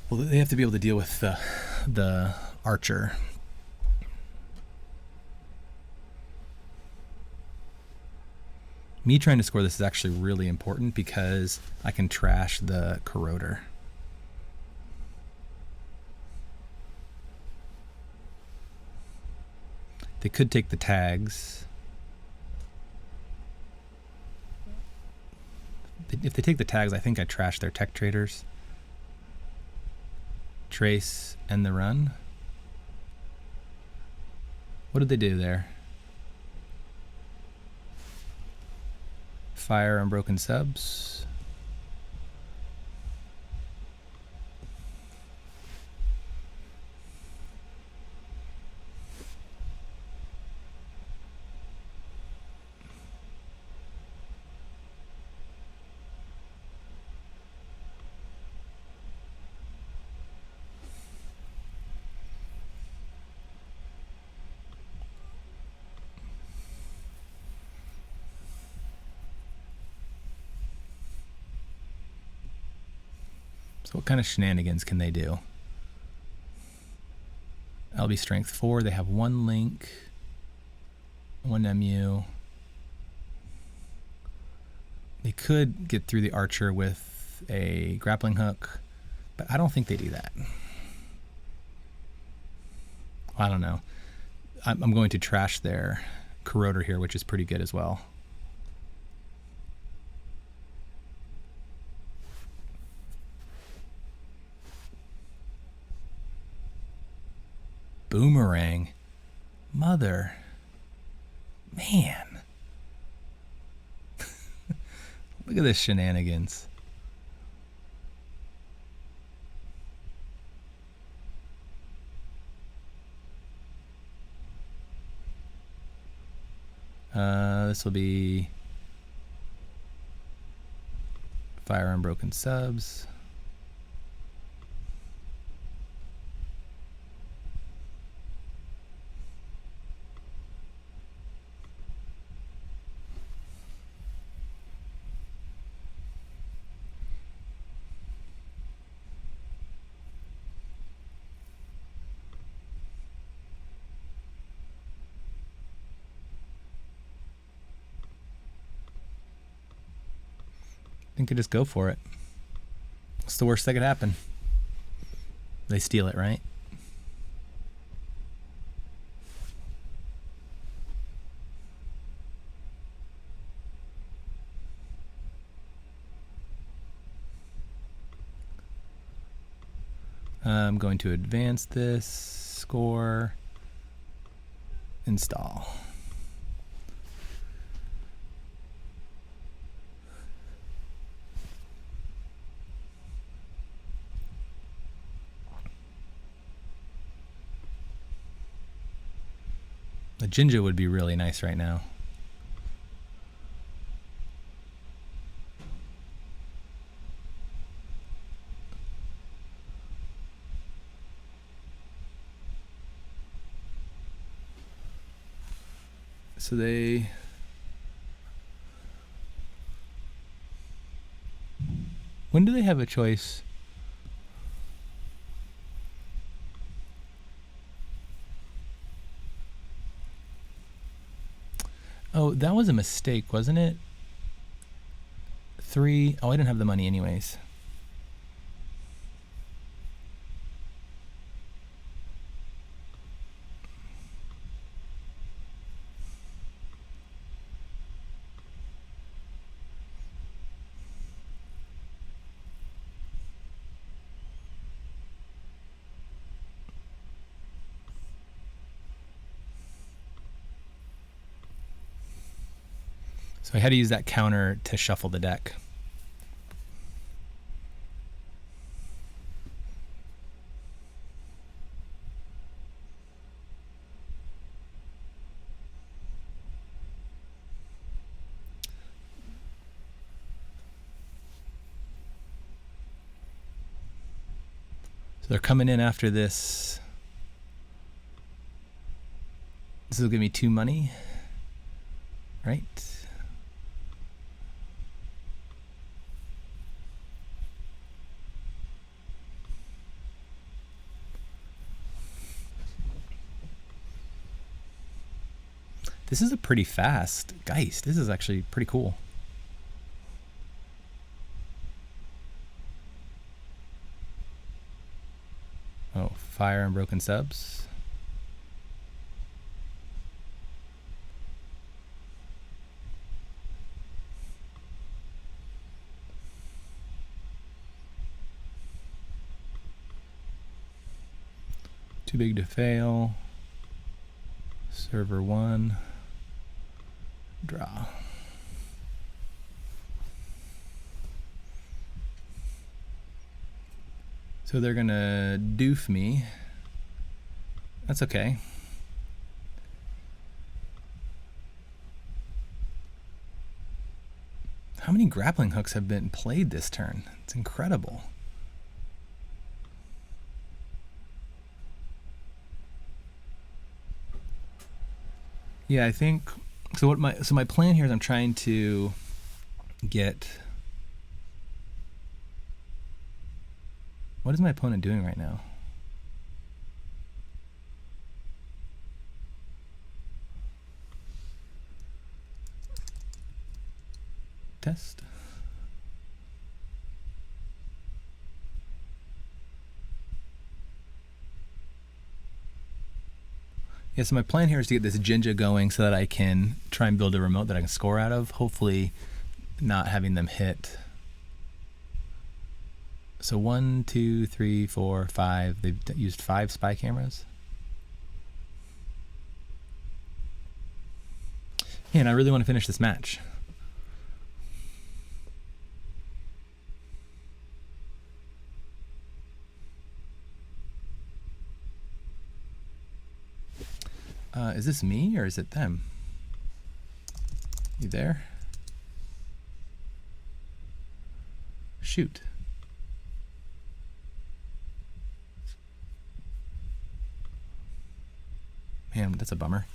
A: Well, they have to be able to deal with the Archer. Me trying to score this is actually really important because I can trash the Corroder. They could take the tags. If they take the tags, I think I trash their tech traders. Trace and the run. What did they do there? Fire Unbroken subs. So what kind of shenanigans can they do? LB strength 4. They have 1 link, 1 MU. They could get through the Archer with a grappling hook, but I don't think they do that. I don't know. I'm going to trash their Corroder here, which is pretty good as well. Boomerang. Mother. Man. Look at this shenanigans. This will be Fire Unbroken subs. I think I just go for it. What's the worst that could happen? They steal it, right? I'm going to advance this, score, install. The Jinja would be really nice right now. So they... When do they have a choice? Oh, that was a mistake, wasn't it? 3. Oh, I didn't have the money anyways. So I had to use that counter to shuffle the deck. So they're coming in after this. This will give me 2 money, right? This is a pretty fast Geist. This is actually pretty cool. Oh, fire and broken subs. Too big to fail. Server 1. Draw. So they're gonna doof me. That's okay. How many grappling hooks have been played this turn? It's incredible. Yeah, I think so. My plan here is I'm trying to get. What is my opponent doing right now? Test. Yeah, so my plan here is to get this Jinja going so that I can try and build a remote that I can score out of, hopefully not having them hit. So 1, 2, 3, 4, 5. They've used 5 spy cameras. Man, I really want to finish this match. Is this me or is it them? You there? Shoot. Man, that's a bummer.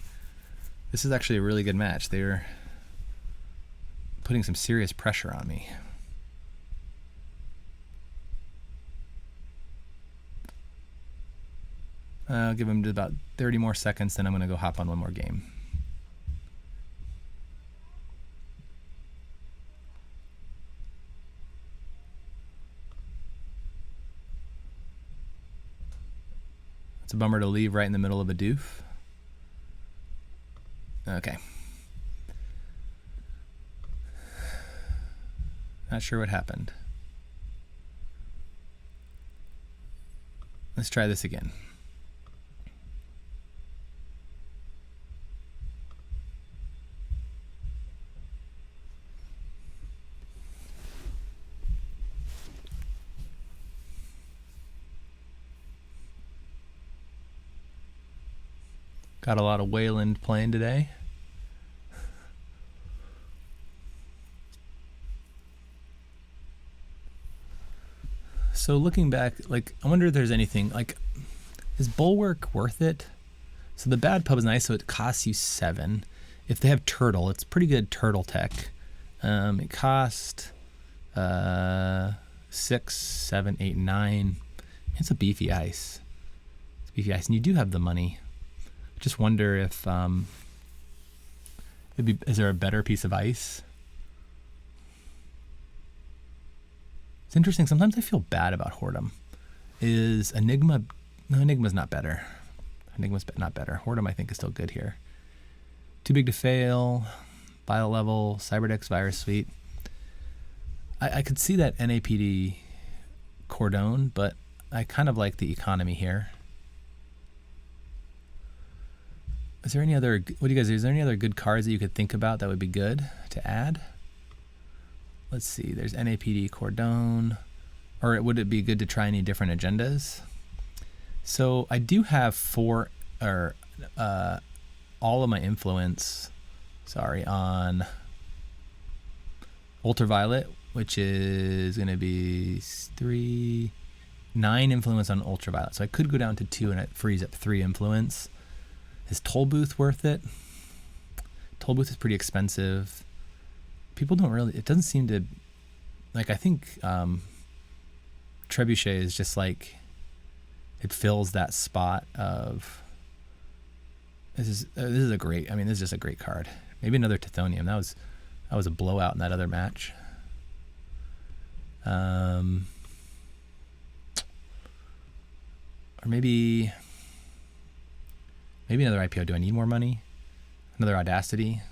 A: This is actually a really good match. They're putting some serious pressure on me. I'll give him about 30 more seconds, then I'm going to go hop on one more game. a bummer to leave right in the middle of a doof. Okay. Not sure what happened. Let's try this again. Got a lot of Wayland playing today. So looking back, like, I wonder if there's anything, like, is Bulwark worth it? So the bad pub is nice, so it costs you 7. If they have turtle, it's pretty good turtle tech. It cost 6, 7, 8, 9. It's a beefy ice. It's beefy ice, and you do have the money. Just wonder if is there a better piece of ice? It's interesting. Sometimes I feel bad about Whoredom. Is Enigma? No, Enigma's not better. Enigma's not better. Whoredom, I think, is still good here. Too Big to Fail, Bio Level, Cyberdex Virus Suite. I could see that NAPD Cordone, but I kind of like the economy here. Is there any other, what do you guys do? Is there any other good cards that you could think about that would be good to add? Let's see, there's NAPD Cordone, or would it be good to try any different agendas? So I do have all of my influence, on Ultraviolet, which is going to be 9 influence on Ultraviolet. So I could go down to 2 and it frees up 3 influence. Is Toll Booth worth it? Toll Booth is pretty expensive. People don't really, it doesn't seem to, like, I think Trebuchet is just like, it fills that spot of, this is a great, I mean, this is just a great card. Maybe another Tithonium. That was a blowout in that other match. Or maybe another IPO. Do I need more money? Another Audacity?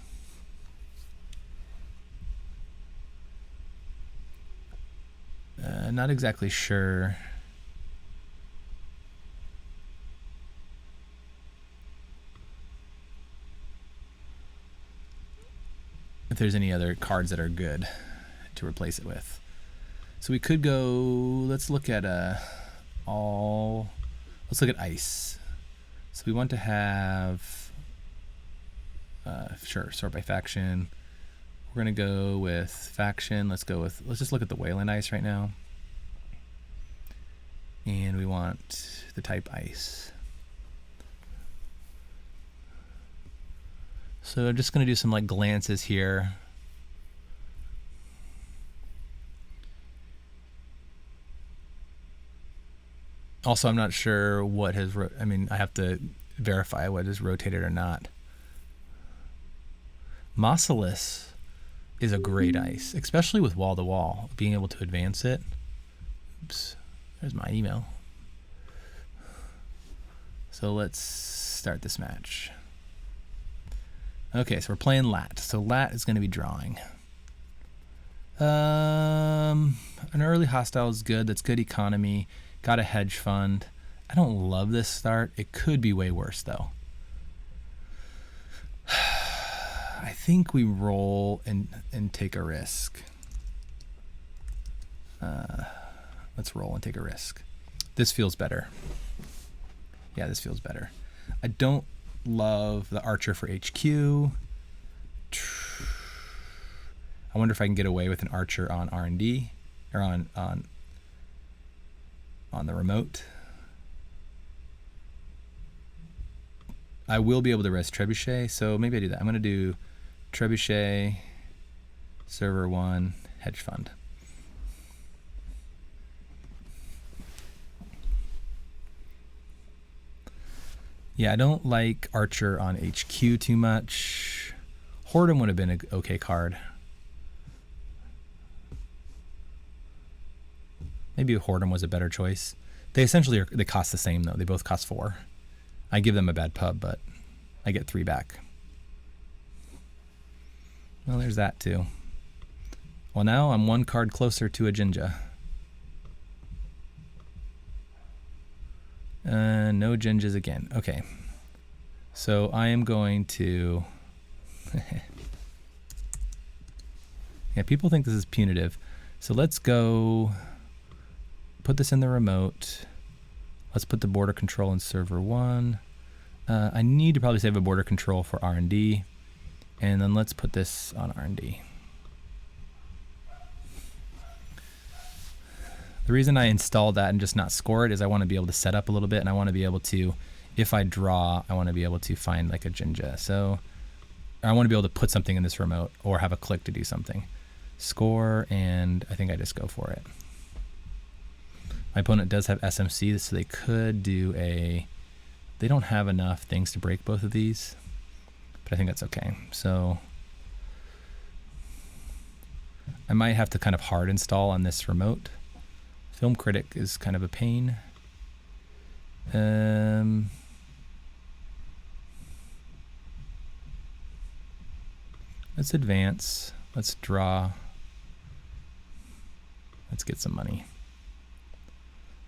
A: Not exactly sure. If there's any other cards that are good to replace it with. So we could go, let's look at ice. So we want to have, sort by faction. We're going to go with faction. Let's just look at the Wayland ice right now. And we want the type ice. So I'm just going to do some like glances here. Also, I'm not sure what has, I have to verify what is rotated or not. Mausolus is a great ice, especially with wall-to-wall, being able to advance it. Oops, there's my email. So let's start this match. Okay, so we're playing Lat. So Lat is going to be drawing. An early hostile is good. That's good economy. Got a hedge fund. I don't love this start. It could be way worse, though. I think we roll and take a risk. Let's roll and take a risk. This feels better. Yeah, this feels better. I don't love the Archer for HQ. I wonder if I can get away with an Archer on R&D or on the remote. I will be able to rest Trebuchet, so maybe I do that. I'm going to do Trebuchet, Server 1, Hedge Fund. Yeah, I don't like Archer on HQ too much. Whoredom would have been an okay card. Maybe Whoredom was a better choice. They essentially they cost the same though. They both cost 4. I give them a bad pub, but I get 3 back. Well, there's that too. Well, now I'm 1 card closer to a Jinja. No Jinjas again. Okay. So I am going to... Yeah, people think this is punitive. So let's go put this in the remote. Let's put the border control in server 1. I need to probably save a border control for R&D. And then let's put this on R&D. The reason I installed that and just not score it is I want to be able to set up a little bit, and I want to be able to, if I draw, I want to be able to find like a Jinja. So I want to be able to put something in this remote or have a click to do something. Score, and I think I just go for it. My opponent does have SMC, so they could do a... They don't have enough things to break both of these, but I think that's okay. So I might have to kind of hard install on this remote. Film Critic is kind of a pain. Let's advance. Let's draw. Let's get some money.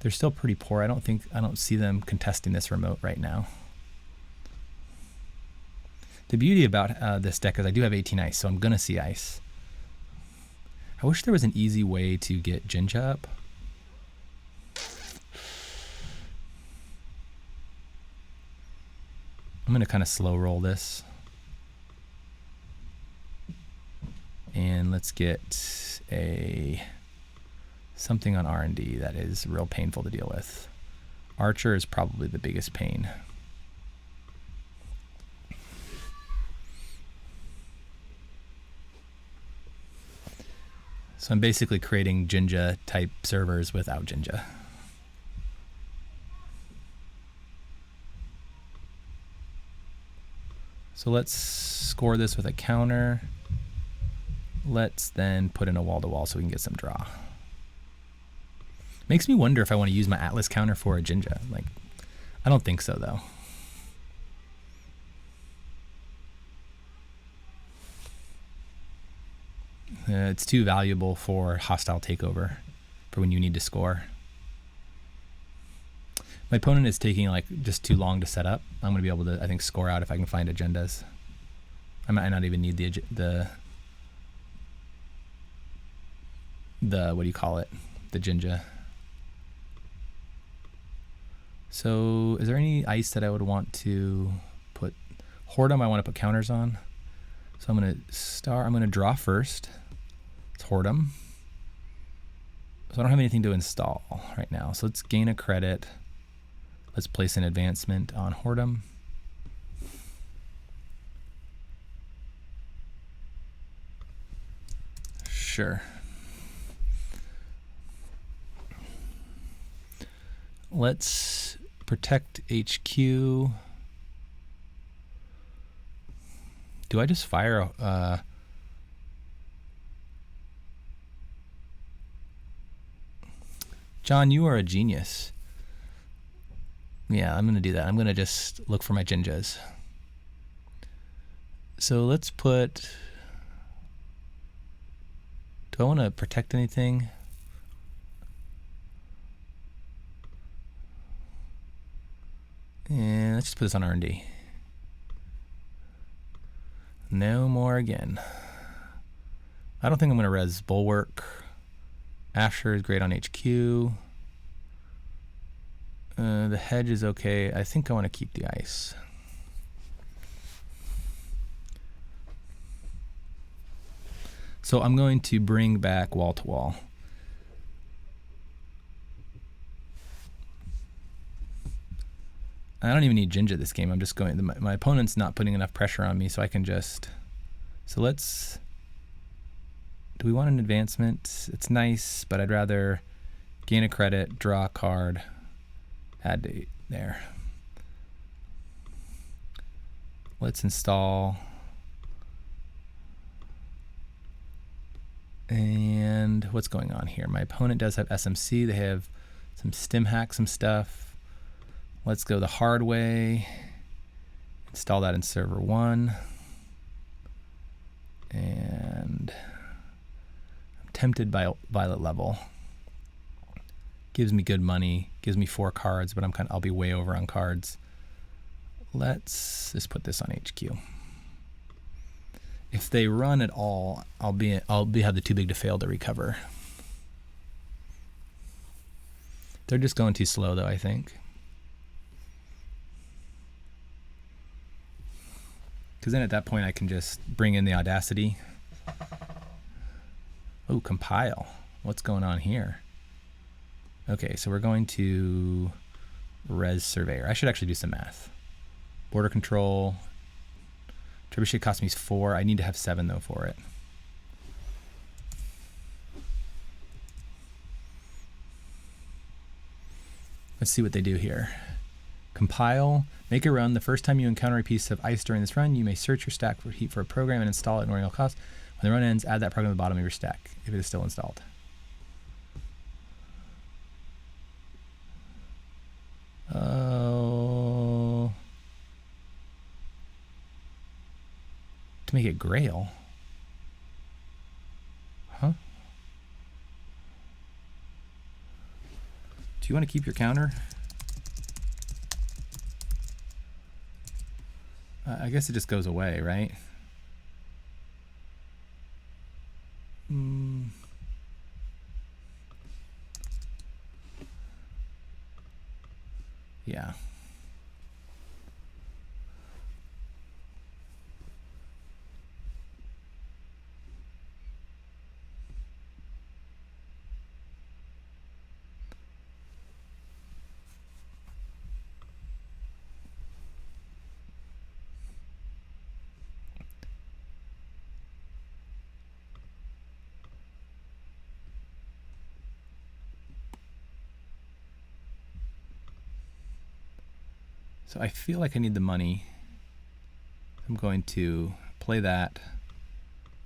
A: They're still pretty poor. I don't see them contesting this remote right now. The beauty about this deck is I do have 18 ice, so I'm gonna see ice. I wish there was an easy way to get Jinja up. I'm gonna kind of slow roll this. And let's get something on R&D that is real painful to deal with. Archer is probably the biggest pain. So I'm basically creating Jinja type servers without Jinja. So let's score this with a counter. Let's then put in a wall-to-wall so we can get some draw. Makes me wonder if I want to use my Atlas counter for a Jinja. Like, I don't think so though. It's too valuable for hostile takeover for when you need to score. My opponent is taking like just too long to set up. I'm going to be able to, I think, score out if I can find agendas. I might not even need the what do you call it? The Jinja. So is there any ice that I would want to put? Whoredom I want to put counters on. So I'm going to draw first. It's Whoredom. So I don't have anything to install right now. So let's gain a credit. Let's place an advancement on Whoredom. Sure. Let's protect HQ. Do I just fire John, you are a genius. Yeah, I'm going to do that. I'm going to just look for my Jinjas. So let's put... Do I want to protect anything? And let's just put this on R&D. No more again. I don't think I'm going to res Bulwark. Asher is great on HQ. The hedge is okay. I think I want to keep the ice. So I'm going to bring back wall to wall. I don't even need Jinja this game. I'm just going, my opponent's not putting enough pressure on me, so I can just, so let's, do we want an advancement? It's nice, but I'd rather gain a credit, draw a card, add date there. Let's install. And what's going on here? My opponent does have SMC. They have some stim hack, some stuff. Let's go the hard way. Install that in server 1. And I'm tempted by violet level. Gives me good money, gives me 4 cards, but I'll be way over on cards. Let's just put this on HQ. If they run at all, I'll have the too big to fail to recover. They're just going too slow though, I think. Because then at that point I can just bring in the Audacity. Oh, compile. What's going on here? Okay, so we're going to res surveyor. I should actually do some math. Border control. Trebuchet cost me 4. I need to have 7 though for it. Let's see what they do here. Compile, make a run. The first time you encounter a piece of ice during this run, you may search your stack for heat for a program and install it at no cost. When the run ends, add that program to the bottom of your stack if it is still installed. Oh. To make it Grail. Huh? Do you want to keep your counter? I guess it just goes away, right? Yeah. So I feel like I need the money. I'm going to play that,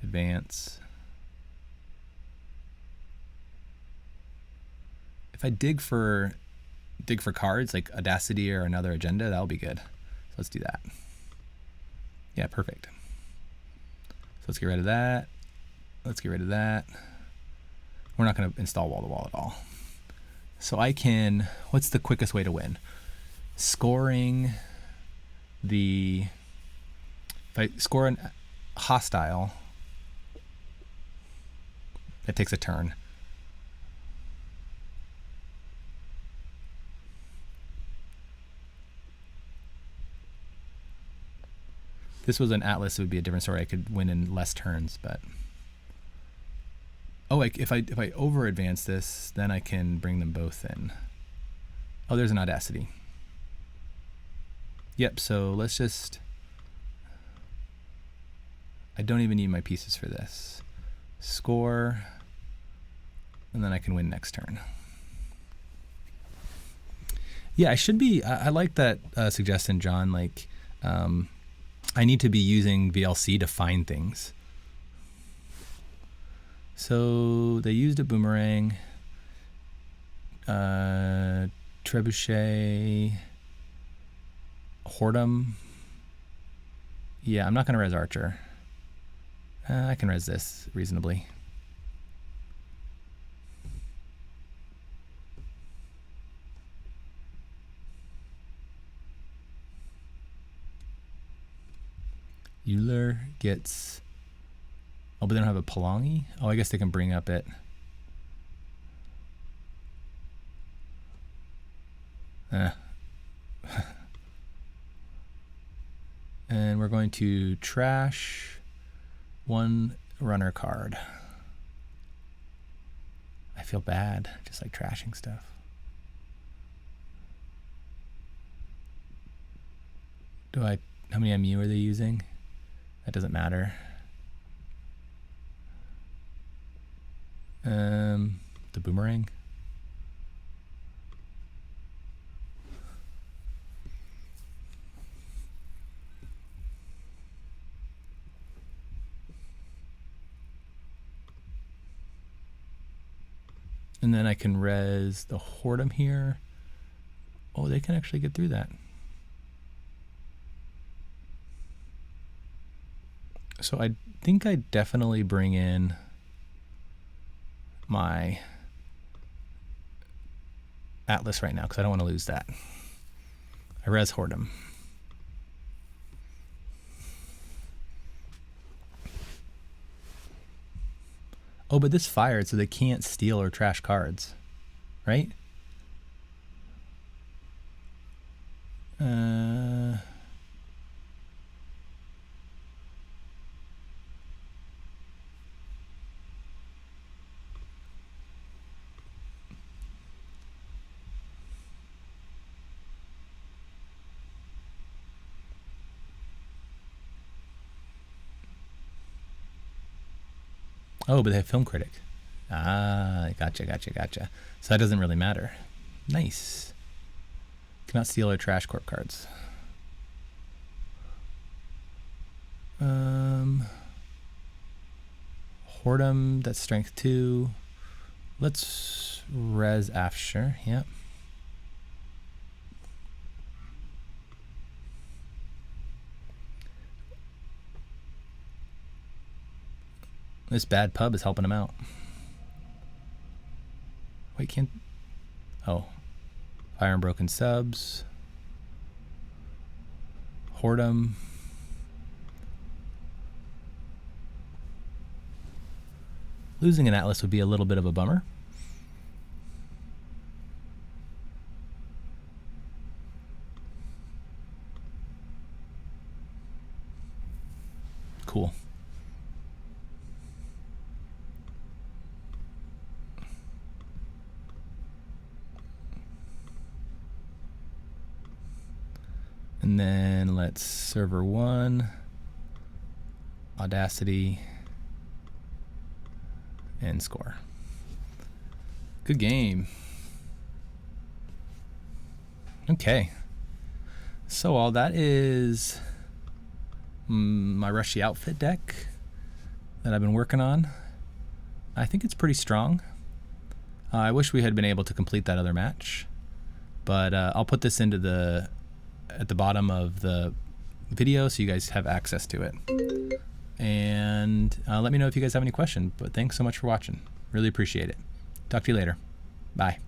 A: advance. If I dig for cards like Audacity or another agenda, that'll be good. So let's do that. Yeah, perfect. So let's get rid of that. Let's get rid of that. We're not going to install wall to wall at all. So I can, what's the quickest way to win? Scoring if I score an hostile, it takes a turn. If this was an Atlas, it would be a different story. I could win in less turns, but if I over advance this, then I can bring them both in. Oh, there's an Audacity. Yep, so let's just, I don't even need my pieces for this. Score, and then I can win next turn. Yeah, I like that suggestion, John. Like, I need to be using VLC to find things. So they used a boomerang, trebuchet, Whoredom. Yeah, I'm not going to res Archer. I can res this reasonably. Euler gets... Oh, but they don't have a Palangi? Oh, I guess they can bring up it. And we're going to trash 1 runner card. I feel bad, just like trashing stuff. How many MU are they using? That doesn't matter. The boomerang. And then I can res the Whoredom here, Oh, they can actually get through that. So I think I definitely bring in my Atlas right now because I don't want to lose that. I res hoard him. Oh, but this fired, so they can't steal or trash cards, right? Oh, but they have Film Critic. Ah, gotcha. So that doesn't really matter. Nice. Cannot steal or trash court cards. Hoard'em, that's strength 2. Let's res Afshar, yep. This bad pub is helping him out. Wait, can't... Oh. Fire and Broken Subs. Hoard'em. Losing an Atlas would be a little bit of a bummer. Cool. And then let's server 1, Audacity, and score. Good game. Okay. So all that is my Rushy outfit deck that I've been working on. I think it's pretty strong. I wish we had been able to complete that other match, but I'll put this into at the bottom of the video so you guys have access to it. And let me know if you guys have any questions, but thanks so much for watching. Really appreciate it. Talk to you later. Bye.